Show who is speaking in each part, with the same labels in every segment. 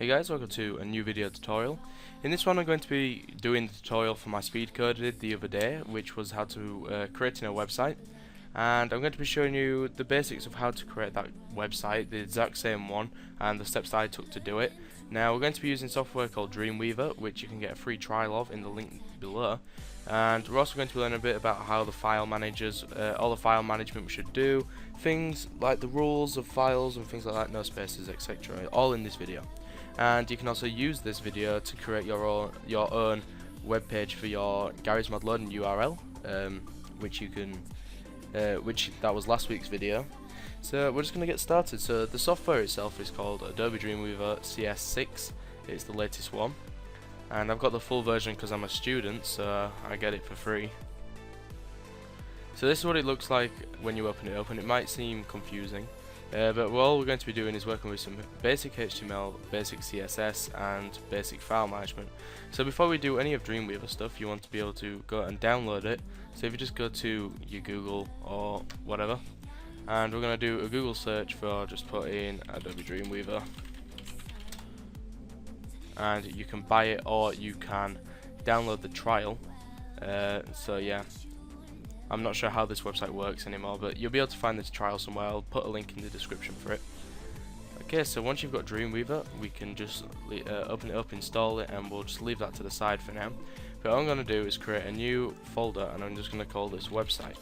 Speaker 1: Hey guys, welcome to a new video tutorial. In this one I'm going to be doing the tutorial for my speed code I did the other day, which was how to create a website. And I'm going to be showing you the basics of how to create that website, the exact same one, and the steps that I took to do it. Now we're going to be using software called Dreamweaver, which you can get a free trial of in the link below. And we're also going to be learning a bit about how the file managers, all the file management we should do, things like the rules of files and things like that, no spaces, etc. all in this video. And you can also use this video to create your own web page for your Garry's Mod Loading URL, which you can, which that was last week's video. So we're just going to get started. So the software itself is called Adobe Dreamweaver CS6. It's the latest one, and I've got the full version because I'm a student, so I get it for free. So this is what it looks like when you open it up, and it might seem confusing. But all we're going to be doing is working with some basic HTML, basic CSS and basic file management. So before we do any of Dreamweaver stuff, you want to be able to go and download it. So if you just go to your Google or whatever, and we're going to do a Google search for, just put in Adobe Dreamweaver, and you can buy it or you can download the trial. So yeah, I'm not sure how this website works anymore, but you'll be able to find this trial somewhere. I'll put a link in the description for it. Okay, so once you've got Dreamweaver, we can just open it up, install it, and we'll just leave that to the side for now. But all I'm going to do is create a new folder, and I'm just going to call this website.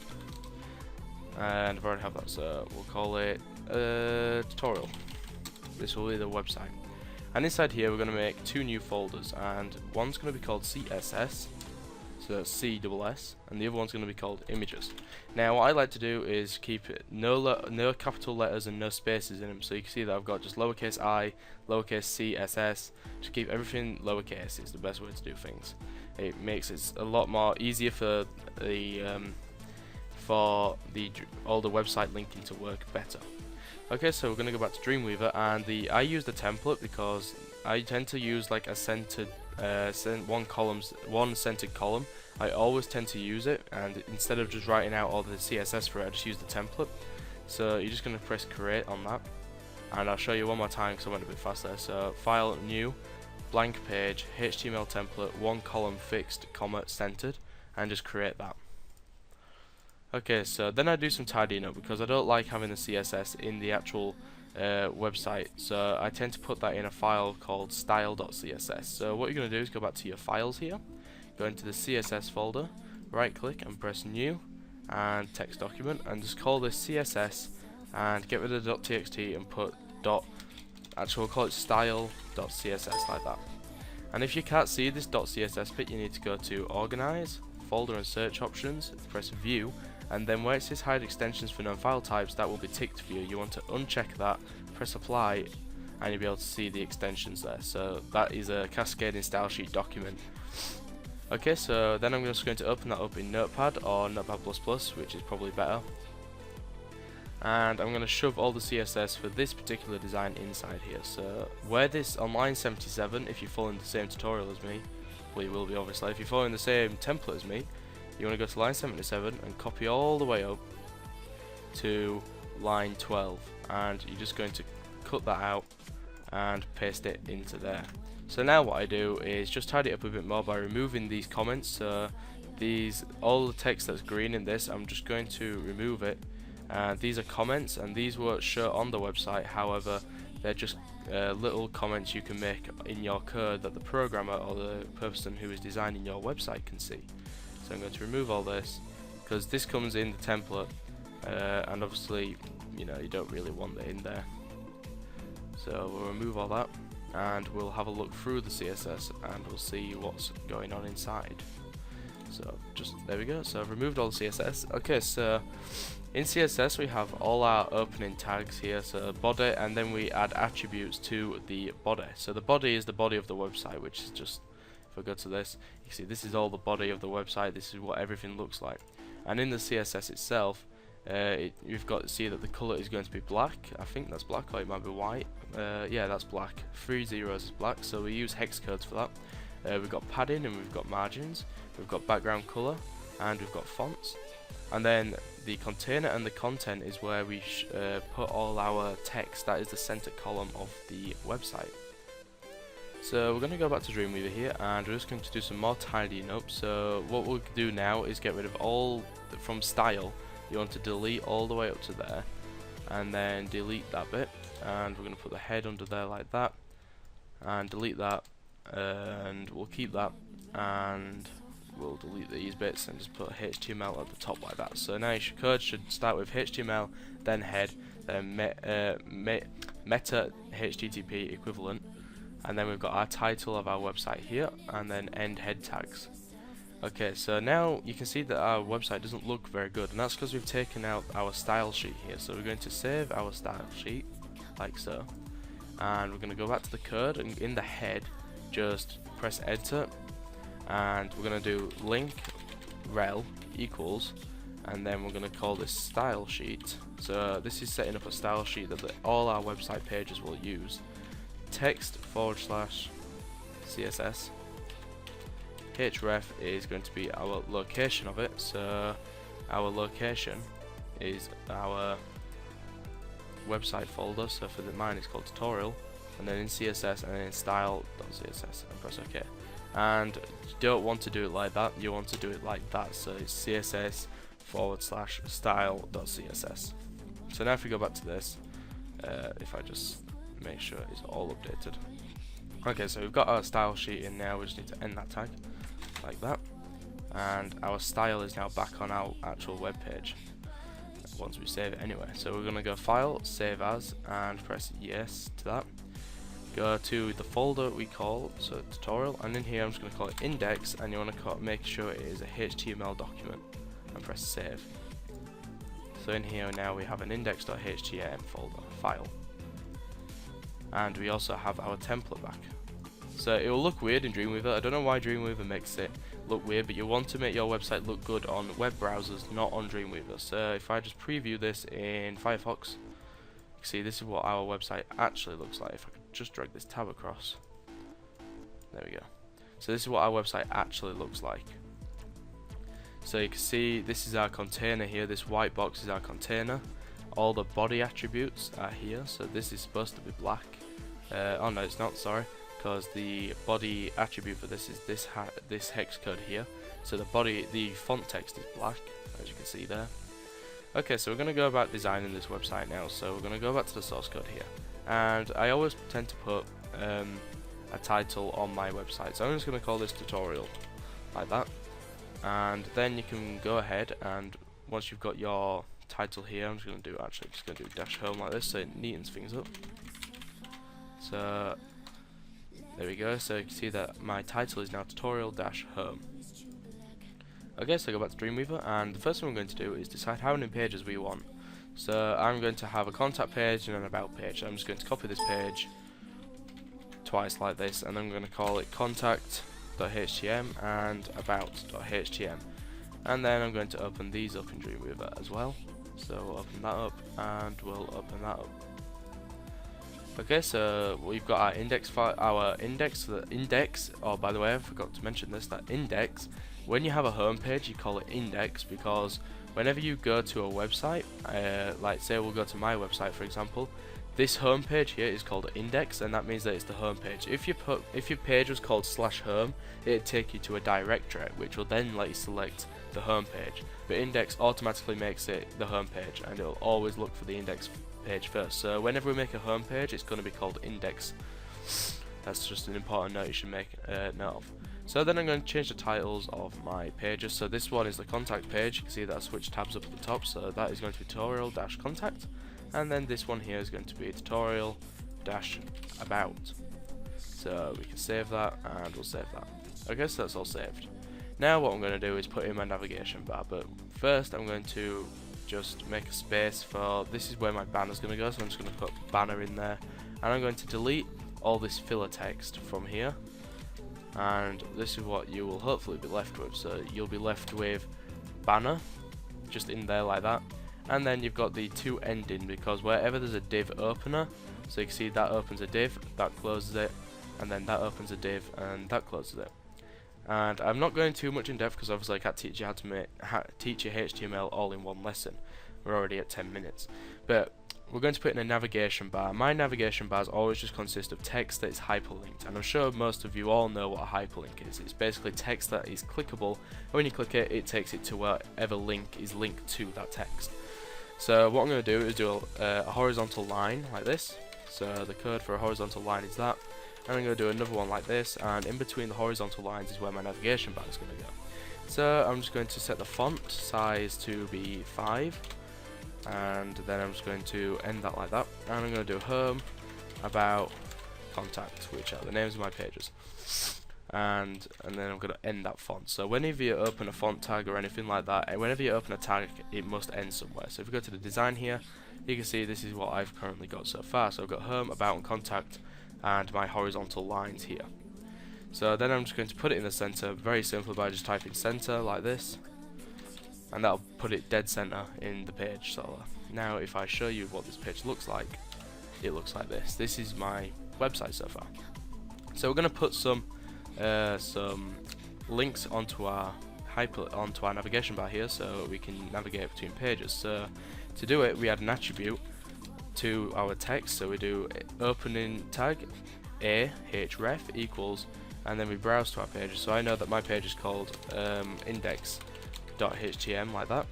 Speaker 1: And I've already have that, so we'll call it tutorial. This will be the website. And inside here we're going to make two new folders, and one's going to be called CSS, so that's CSS, and the other one's going to be called images. Now what I like to do is keep it no capital letters and no spaces in them, so you can see that I've got just lowercase I, lowercase CSS, to keep everything lowercase. It's the best way to do things. It makes it a lot more easier for the all the website linking to work better. Okay, so we're going to go back to Dreamweaver, and I use the template because I tend to use like a centered one centered column. I always tend to use it, and instead of just writing out all the CSS for it, I just use the template. So you're just going to press create on that, and I'll show you one more time because I went a bit fast there. So file, new, blank page, HTML template, one column fixed, comma, centered, and just create that. Okay, so then I do some tidying up because I don't like having the CSS in the actual website, so I tend to put that in a file called style.css. So what you're going to do is go back to your files here, go into the CSS folder, right click and press new and text document, and just call this CSS and get rid of the .txt and put we'll call it style.css like that. And if you can't see this .css bit, you need to go to organize, folder and search options, press view, and then where it says hide extensions for known file types, that will be ticked for you. You want to uncheck that, press apply, and you'll be able to see the extensions there. So that is a cascading style sheet document. Okay, so then I'm just going to open that up in Notepad or Notepad++, which is probably better. And I'm going to shove all the CSS for this particular design inside here. So where this on line 77, if you're following the same tutorial as me, well you will be obviously, if you're following the same template as me, you want to go to line 77 and copy all the way up to line 12, and you're just going to cut that out and paste it into there. So now what I do is just tidy it up a bit more by removing these comments. So all the text that's green in this, I'm just going to remove it. These are comments, and these won't show on the website, however they're just little comments you can make in your code that the programmer or the person who is designing your website can see. So I'm going to remove all this because this comes in the template, and obviously you don't really want it in there. So we'll remove all that, and we'll have a look through the CSS and we'll see what's going on inside. So just there we go. So I've removed all the CSS. Okay, so in CSS we have all our opening tags here, so body, and then we add attributes to the body. So the body is the body of the website, which is just, if I go to this, you can see this is all the body of the website. This is what everything looks like. And in the CSS itself, you've got to see that the color is going to be black. I think that's black, or it might be white. Yeah, that's black. 3 zeros is black, so we use hex codes for that. We've got padding and we've got margins. We've got background color and we've got fonts. And then the container and the content is where we put all our text. That is the center column of the website. So we're going to go back to Dreamweaver here, and we're just going to do some more tidying up. So what we'll do now is get rid of all from style. You want to delete all the way up to there, and then delete that bit, and we're going to put the head under there like that, and delete that, and we'll keep that, and we'll delete these bits and just put HTML at the top like that. So now your code should start with HTML, then head, then meta HTTP equivalent, and then we've got our title of our website here, and then end head tags. Okay, so now you can see that our website doesn't look very good, and that's because we've taken out our style sheet here. So we're going to save our style sheet like so, and we're going to go back to the code, and in the head just press enter, and we're going to do link rel equals, and then we're going to call this style sheet. So this is setting up a style sheet that all our website pages will use. Text /CSS. href is going to be our location of it, so our location is our website folder. So for mine it's called tutorial, and then in CSS and then in style.css, and press OK. And you don't want to do it like that, you want to do it like that, so it's CSS /style.css. So now if we go back to this, if I just make sure it's all updated. Okay, so we've got our style sheet in now, we just need to end that tag like that, and our style is now back on our actual web page once we save it anyway. So we're going to go file, save as, and press yes to that. Go to the folder we call so tutorial, and in here I'm just going to call it index, and you want to make sure it is a HTML document, and press save. So in here now we have an index.html folder file, and we also have our template back. So it will look weird in Dreamweaver. I don't know why Dreamweaver makes it look weird, but you want to make your website look good on web browsers, not on Dreamweaver. So if I just preview this in Firefox, you can see this is what our website actually looks like. If I could just drag this tab across, there we go. So this is what our website actually looks like. So you can see this is our container here, this white box is our container. All the body attributes are here, so this is supposed to be black. Oh no, it's not, sorry, because the body attribute for this is this hex code here. So the font text is black, as you can see there. Okay, so we're going to go about designing this website now. So we're going to go back to the source code here, and I always tend to put a title on my website. So I'm just going to call this tutorial like that, and then you can go ahead, and once you've got your title here, I'm just going to do dash home like this, so it neatens things up. So there we go. So you can see that my title is now tutorial-home. Okay, so go back to Dreamweaver, and the first thing we're going to do is decide how many pages we want. So I'm going to have a contact page and an about page. So I'm just going to copy this page twice like this, and I'm going to call it contact.htm and about.htm, and then I'm going to open these up in Dreamweaver as well. So we'll open that up, and we'll open that up. Okay, so we've got our index file, our index. The index, oh by the way, I forgot to mention this, that index, when you have a home page you call it index, because whenever you go to a website, like say we'll go to my website for example, this home page here is called index, and that means that it's the home page. If your page was called /home, it'd take you to a directory, which will then let you select the home page. But index automatically makes it the home page, and it'll always look for the index page first. So whenever we make a home page, it's going to be called index. That's just an important note you should make note of. So then I'm going to change the titles of my pages. So this one is the contact page. You can see that I switched tabs up at the top, so that is going to be tutorial-contact, and then this one here is going to be tutorial-about. So we can save that, and we'll save that. Okay, so that's all saved. Now what I'm going to do is put in my navigation bar, but first I'm going to just make a space for, this is where my banner's going to go, so I'm just going to put banner in there, and I'm going to delete all this filler text from here, and this is what you will hopefully be left with. So you'll be left with banner just in there like that, and then you've got the to ending, because wherever there's a div opener, so you can see that opens a div, that closes it, and then that opens a div and that closes it. And I'm not going too much in depth because obviously I can't teach you how to teach you HTML all in one lesson. We're already at 10 minutes. But we're going to put in a navigation bar. My navigation bars always just consist of text that is hyperlinked, and I'm sure most of you all know what a hyperlink is. It's basically text that is clickable, and when you click it, it takes it to wherever link is linked to that text. So what I'm going to do is do a horizontal line like this. So the code for a horizontal line is that, and I'm going to do another one like this, and in between the horizontal lines is where my navigation bar is going to go. So I'm just going to set the font size to be 5, and then I'm just going to end that like that, and I'm going to do home, about, contact, which are the names of my pages, and then I'm going to end that font. So whenever you open a font tag or anything like that, whenever you open a tag, it must end somewhere. So if we go to the design here, you can see this is what I've currently got so far. So I've got home, about, and contact, and my horizontal lines here. So then I'm just going to put it in the center, very simple, by just typing center like this, and that'll put it dead center in the page. So now if I show you what this page looks like, it looks like this. This is my website so far. So we're going to put some links onto our navigation bar here, so we can navigate between pages. So to do it, we add an attribute to our text. So we do opening tag href equals, and then we browse to our pages. So I know that my page is called index.html like that.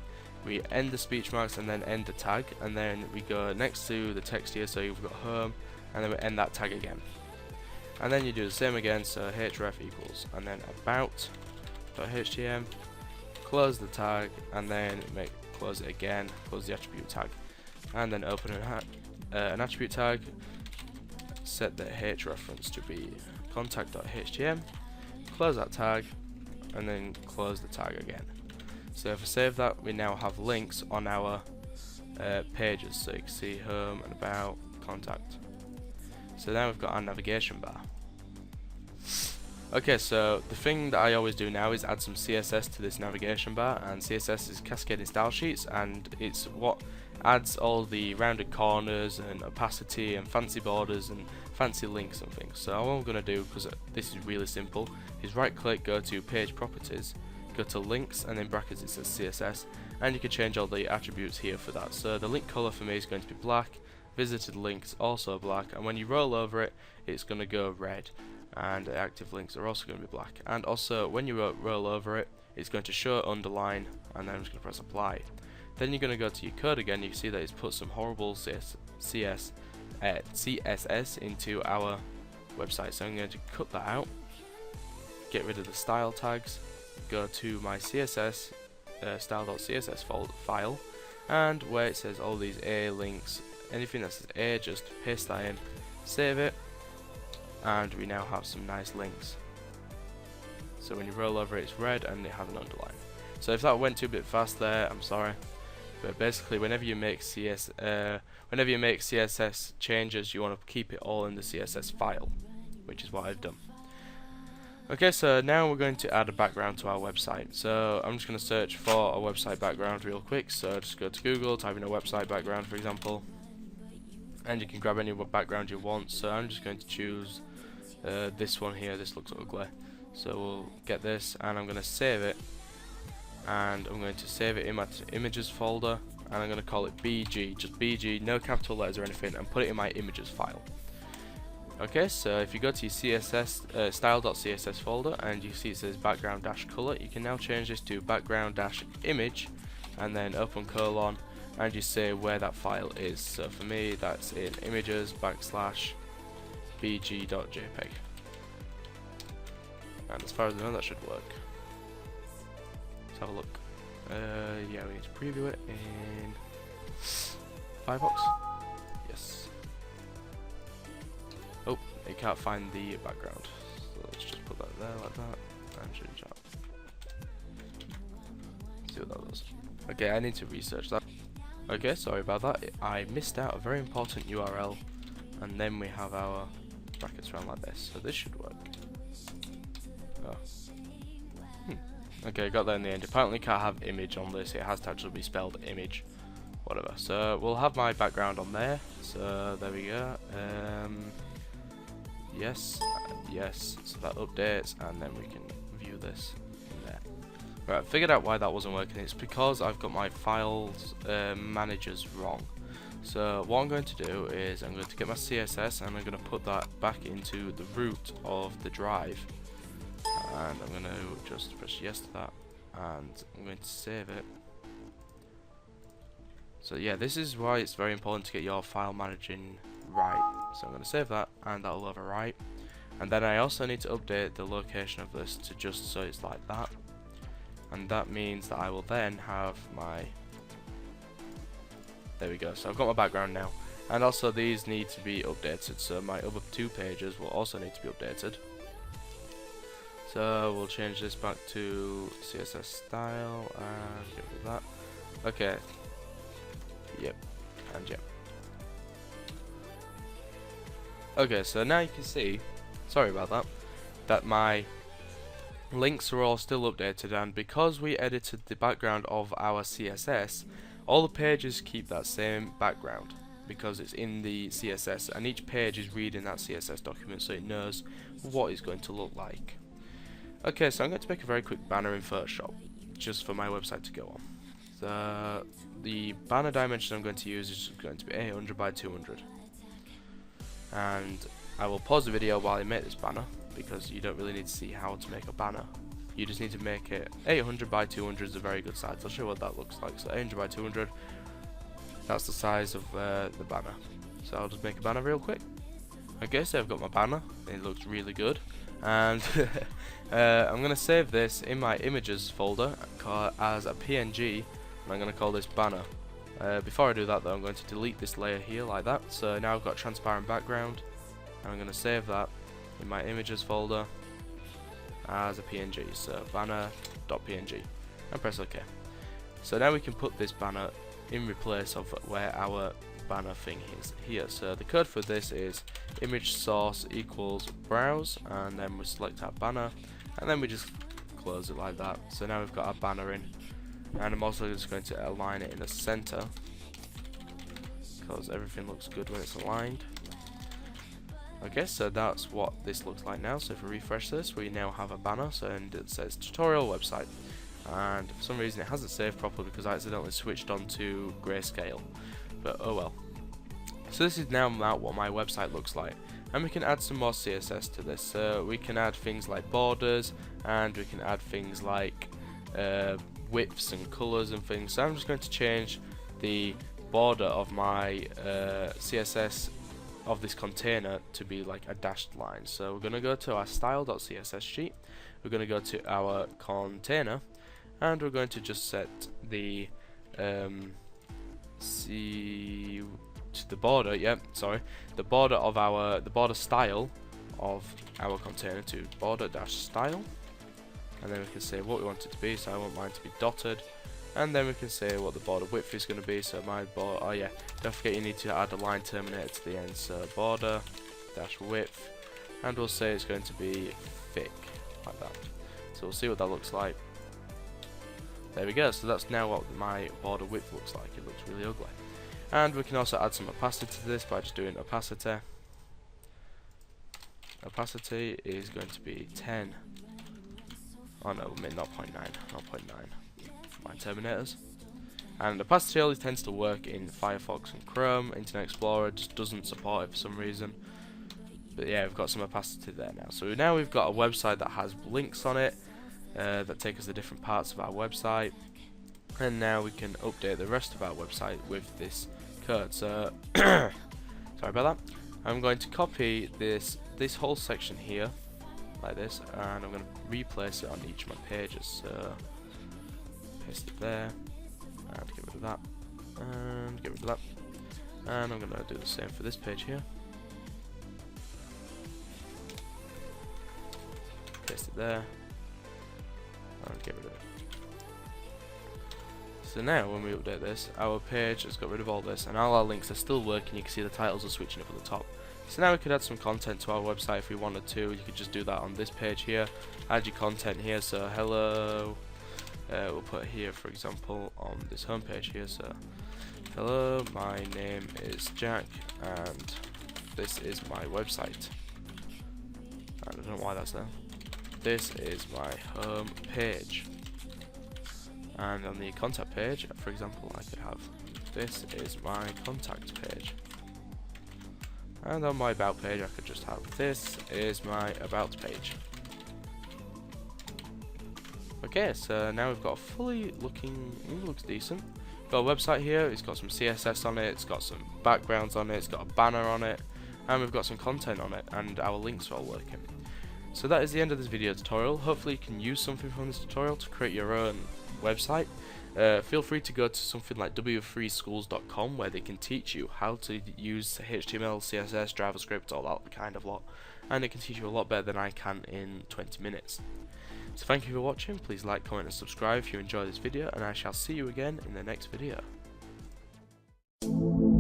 Speaker 1: We end the speech marks and then end the tag, and then we go next to the text here, so you've got home, and then we end that tag again. And then you do the same again, so href equals, and then about.html, close the tag, and then close it again, close the attribute tag, and then open an attribute tag, set the h reference to be contact.html, close that tag, and then close the tag again. So if I save that, we now have links on our pages, so you can see home and about, contact. So now we've got our navigation bar. Okay, so the thing that I always do now is add some CSS to this navigation bar, and CSS is cascading style sheets, and it's what adds all the rounded corners and opacity and fancy borders and fancy links and things. So all I'm going to do, because this is really simple, is right click, go to page properties, go to links, and in brackets it says CSS, and you can change all the attributes here for that. So the link color for me is going to be black, visited links also black, and when you roll over it, it's going to go red, and active links are also going to be black. And also when you roll over it, it's going to show underline, and then I'm just going to press apply. Then you're going to go to your code again. You can see that it's put some horrible CSS into our website, so I'm going to cut that out, get rid of the style tags, go to my CSS style.css file, and where it says all these A links, anything that says A, just paste that in, save it, and we now have some nice links. So when you roll over it, it's red and it has an underline. So if that went too bit fast there, I'm sorry. But basically, whenever you make CSS changes, you want to keep it all in the CSS file, which is what I've done. Okay, so now we're going to add a background to our website. So I'm just going to search for a website background real quick. So just go to Google, type in a website background, for example, and you can grab any background you want. So I'm just going to choose this one here. This looks ugly, so we'll get this, and I'm going to save it, and I'm going to save it in my images folder, and I'm going to call it BG, just BG, no capital letters or anything, and put it in my images file. Okay, so if you go to your CSS style.css folder, and you see it says background dash color, you can now change this to background dash image, and then open colon, and you say where that file is. So for me, that's in images /bg.jpg, and as far as I know, that should work. Let's have a look. Yeah, we need to preview it in Firefox. Yes. Oh, you can't find the background, so let's just put that there like that, and change that. See what that does. Okay, I need to research that. Okay, sorry about that. I missed out a very important URL, and then we have our brackets around like this, so this should work. Oh. Okay, got that in the end. Apparently can't have image on this, it has to actually be spelled image, whatever. So we'll have my background on there, so there we go. Yes, yes, so that updates, and then we can view this in there. Right, I figured out why that wasn't working. It's because I've got my files managers wrong. So what I'm going to do is I'm going to get my CSS and I'm going to put that back into the root of the drive, and I'm going to just press yes to that, and I'm going to save it. So yeah, this is why it's very important to get your file managing right. So I'm going to save that, and that'll overwrite. And then I also need to update the location of this to just so it's like that. And that means that I will then have my... There we go, so I've got my background now. And also these need to be updated, so my other 2 pages will also need to be updated. So we'll change this back to CSS style and get rid of that. Okay. Yep. And yep. Okay, so now you can see, sorry about that, that my links are all still updated, and because we edited the background of our CSS, all the pages keep that same background because it's in the CSS, and each page is reading that CSS document so it knows what it's going to look like. Okay, so I'm going to make a very quick banner in Photoshop just for my website to go on. The banner dimension I'm going to use is going to be 800 by 200, and I will pause the video while I make this banner because you don't really need to see how to make a banner. You just need to make it 800 by 200 is a very good size. I'll show you what that looks like. So 800 by 200, that's the size of the banner. So I'll just make a banner real quick. Okay, so I've got my banner. It looks really good. And I'm going to save this in my images folder as a PNG, and I'm going to call this banner. Before I do that though, I'm going to delete this layer here like that. So now I've got transparent background, and I'm going to save that in my images folder as a PNG, so banner.png, and press OK. So now we can put this banner in replace of where our banner thing is here. So the code for this is image source equals browse, and then we select our banner, and then we just close it like that. So now we've got our banner in, and I'm also just going to align it in the center because everything looks good when it's aligned. Okay, so that's what this looks like now. So if we refresh this, we now have a banner, so and it says tutorial website, and for some reason it hasn't saved properly because I accidentally switched on to grayscale, but oh well. So this is now what my website looks like, and we can add some more CSS to this. So we can add things like borders, and we can add things like widths and colors and things. So I'm just going to change the border of my CSS of this container to be like a dashed line. So we're going to go to our style.css sheet, we're going to go to our container, and we're going to just set the the border, the border of the border style of our container to border-style, and then we can say what we want it to be. So I want mine to be dotted, and then we can say what the border width is going to be. So my border, oh yeah, don't forget you need to add a line terminator to the end. So border dash width, and we'll say it's going to be thick like that. So we'll see what that looks like. There we go. So that's now what my border width looks like. It looks really ugly. And we can also add some opacity to this by just doing opacity. Opacity is going to be 10. Oh no, I mean not 0.9, not 0.9. My terminators. And opacity only tends to work in Firefox and Chrome. Internet Explorer just doesn't support it for some reason. But yeah, we've got some opacity there now. So now we've got a website that has links on it that take us to different parts of our website. And now we can update the rest of our website with this code. So sorry about that. I'm going to copy this whole section here like this, and I'm going to replace it on each of my pages. So paste it there, and get rid of that, and get rid of that, and I'm going to do the same for this page here. Paste it there, and get rid of it. So now when we update this, our page has got rid of all this, and all our links are still working. You can see the titles are switching up at the top. So now we could add some content to our website if we wanted to. You could just do that on this page here. Add your content here. So hello, we'll put here, for example, on this home page here. So hello, my name is Jack, and this is my website. I don't know why that's there. This is my home page. And on the contact page, for example, I could have this is my contact page. And on my about page I could just have this is my about page. Okay, so now we've got a fully looking, it looks decent. Got a website here, it's got some CSS on it, it's got some backgrounds on it, it's got a banner on it, and we've got some content on it, and our links are all working. So that is the end of this video tutorial. Hopefully you can use something from this tutorial to create your own website. Feel free to go to something like w3schools.com where they can teach you how to use HTML, CSS, JavaScript, all that kind of lot, and it can teach you a lot better than I can in 20 minutes. So thank you for watching, please like, comment and subscribe if you enjoyed this video, and I shall see you again in the next video.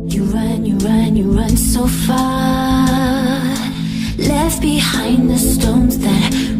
Speaker 2: You run so far, left behind the stones that